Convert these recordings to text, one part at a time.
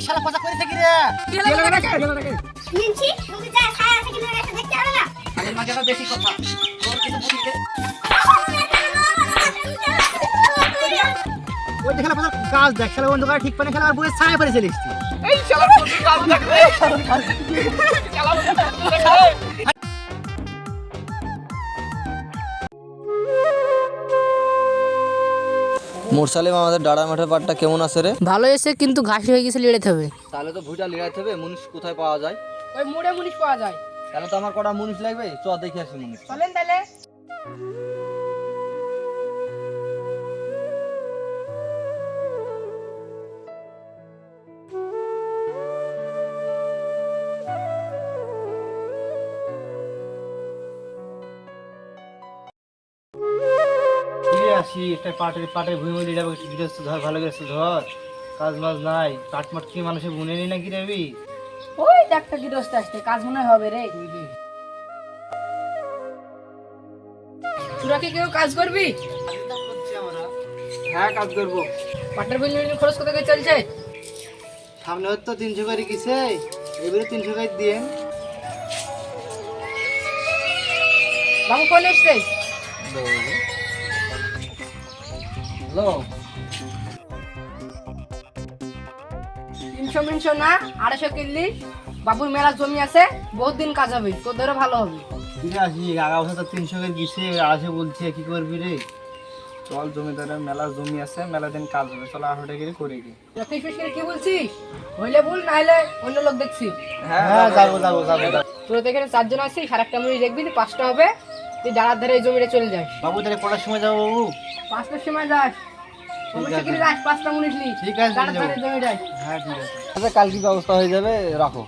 শালা পচা করেছে কি রে? নিনছি তুমি যা ছায়া আছে কিনা এটা দেখতে হবে না। আগের মাঝেটা বেশি কথা তোর কিছু বুঝিতে ওই দেখলা পচা কাজ দেখ শালা অন্ধকার ঠিক পানে খেলা আর বইয়ে ছায়া পড়ে চলে এসেছি। এই শালা কোন কাজ দেখবে শালা মুরসালিম আমাদের ডাড়া মাঠের পাটটা কেমন আছে রে? ভালো এসে কিন্তু ঘাস হয়ে গেছে, লিড়াতে হবে। তাহলে তো ভুইটা লিড়াইতে হবে। মুনিশ কোথায় পাওয়া যায়? ওই মোড়ে মুনিশ পাওয়া যায়। তাহলে তো আমার কটা মুনিশ লাগবে, চ দেখে আসি মুনিশ। চলেন তাহলে। ফিরে আসি একটা পাটের ভুঁই লিয়ে যাবো গৃহস্থ ধর ভালো গেছে ধর কাজ মাজ নাই কাঠ মাঠ কি মানুষে বুনে নি নাকি রেবি ওই একটা গৃহস্থ আসতে কাজ মনে হবে রে। তোরা কি কেউ কাজ করবি? হ্যাঁ কাজ করবো পাটের বিল খরচ কত করে চলছে? সামনে হয়তো 300 করে কিসে এবারে 300 করে দিয়ে বাবু কোন এসছে? হ্যালো 300 না 250 কিনলি। বাবুর মেলা জমি আছে, বহুত দিন কাজ হবে, তোদেরও ভালো হবে। ফিরে আসি আগা বছর তো 300 করে কিসে আসে বলছে কি করবি রে চল জমিদারের মেলা জমি আছে মেলা দিন কাজ হবে চল 800 টাকা করে কি ফিস ফিস করে কি বলছিস? হইলে বল, না হলে অন্য লোক দেখছি। হ্যাঁ যাবো তোরা তো এখানে 4 জন আছিস, আর একটা মুড়ি দেখবি, 5টা হবে। তুই ডাড়ার ধারে এই জমিটা চলে যাস। বাবু তাহলে কটার সময় যাবো বাবু 5টার সময় যাস। অবশ্যই কিন্তু যাস, 5টা মুড়ি নিস। ঠিক আছে, ডাড়ার ধারে যাবো। জমি যাস। হ্যাঁ ঠিক আছে আচ্ছা কাল কি ব্যবস্থা হয়ে যাবে, রাখো।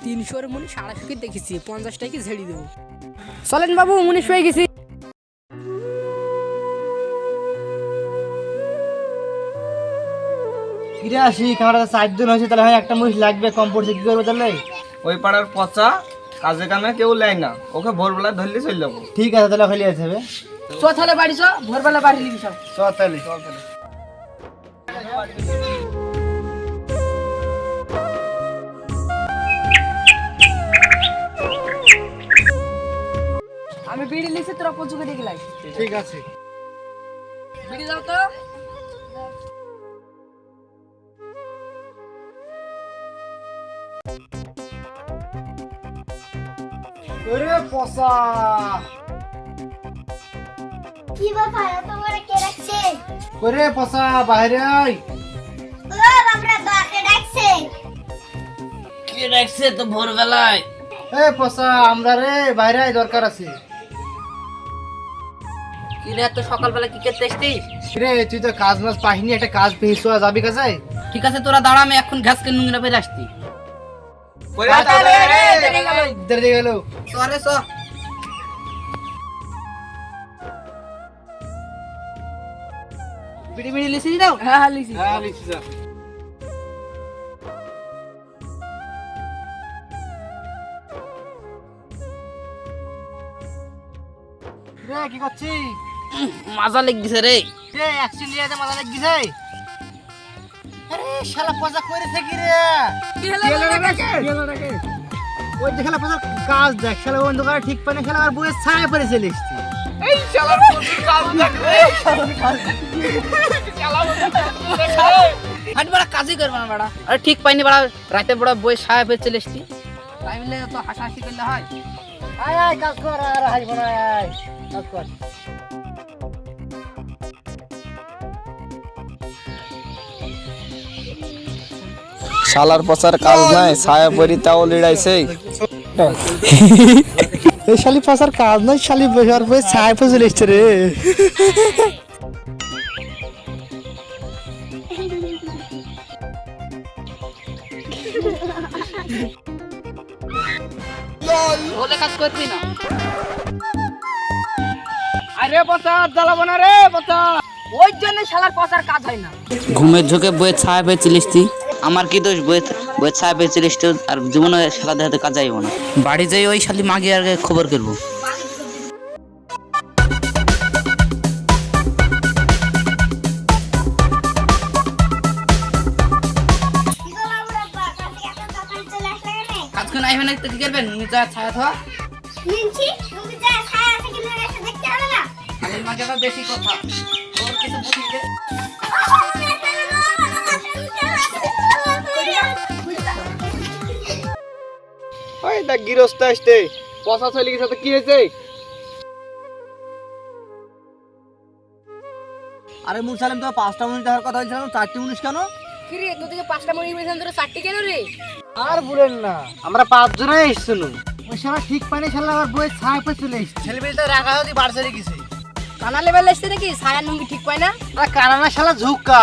300 মুড়ি 250 দেখেছি, 50 টাকা ঝেড়ে দেবো। চলেন বাবু, মুনিশ হয়ে গেছি। ফিরে আসি ক্যামেরা 4 দিন হয়েছে তাহলে হয় একটা মুনিশ লাগবে কম পড়ছে কি করবো তাহলে ওই পাড়ার পচা কাজে কামে কেউ লেয় না, ওকে ভোরবেলা ধরলে চলে যাবো। ঠিক আছে তাহলে ফেলে যেতে হবে চ তাহলে বাড়ি চ, ভোরবেলা বাড়ি নিবি সব। চল তাহলে আমি বিড়ি লিখছি, তোরা পচু কেটে গেলাই। ঠিক আছে বিড়ি দাও তো। ওরে পসা কি বাবা এত বড় কে রাখছে? ওরে পসা বাইরে আয় ও বাপরে বাকে ডাকছে। কে রাখছে তো ভোরবেলায়? এ পসা আমরা রে বাইরে আয় দরকার আছে কি রে, এত সকালবেলা কি করতে এসছিস? রে তুই তো কাজ মাস পাইনি একটা কাজ পেয়েছ যাবি কাছে ঠিক আছে, তোরা দাঁড়া, আমি এখন ঘাস কে নুংরা বের আসছি। দেরি গেল সরে স। বিড়ি বিড়ি লিসি দাও। হ্যাঁ হ্যাঁ লিসি। হ্যাঁ লিখছি যা রে কি করছিস মাজা লেগেছে রে। রে অ্যাকশন নিয়ে যা মাথা লাগিছে আরে শালা পজা করেছে কি রে ওই দেখলা পজা কাজ দেখ শালা অন্ধকার ঠিক পানে খেলা আর বইয়ে ছায়া পড়ে চলে এসেছি এই শালা কোন কাজ দেখবে শালা হাট বড় কাজই করবে না বড়। আরে ঠিক পাইনি বড়, রাতে বড় বই ছায়া পেয়ে চলে এসছি। তাই মিলে তো হাসাহাসি করলে হয়। আয় আয় কাজ কর আর হাসবো না আয় কাজ কর শালার পচার কাজ নাই, ছায়া পরি তাও লিড়াইছে। এই শালি পচার কাজ নাই শালি বসার বই ছায়া পড়ে চলে এসছে রে বলে কাজ করবি না। আরে পচা জ্বালাবো না রে পচা, ওই জন্য শালার পচার কাজ হয় না। ঘুমের ঝোঁকে বইয়ের ছায়া পেয়ে চিলিসতি, আমার কি দোষ? বইয়ের ছায়া পেয়ে চিলিসতি, আর জীবনে শালা দেখাতে কাজ যাইব না। বাড়ি যাই ওই শালি মাগি আর খবর করবো। কি গো আইবে না তো কি করবেন যা ছায়া থাকা নিয়েছি তুমি যা ছায়া আছে কিনা এসে দেখতে হবে না খালির মাকে আবার বেশি কথা ওর কিছু বুঝিয়ে ওই দেখ গৃহস্থ আসতে পচা চলে গেছে তো কি হয়েছে? আরে মুরসালিম তো 5টা মিনিট দেওয়ার কথা বলছিলাম 4টি মিনিট কেন? কি রে তোদেরকে 5টা মনি বলেছিলাম তোরা 4টি কেন রে? আর বলেন না আমরা 5 জনই এসেছিল ওই শালা ঠিক পানি শালা আমার বই ছায়া পে চলে এসেছে ছেলেমেয়েটা রাখা হতে বার চলে গেছে কানা লেভেল এসছে নাকি ছায়া নুঙ্গি ঠিক পায় না? কানা না শালা ঝুকা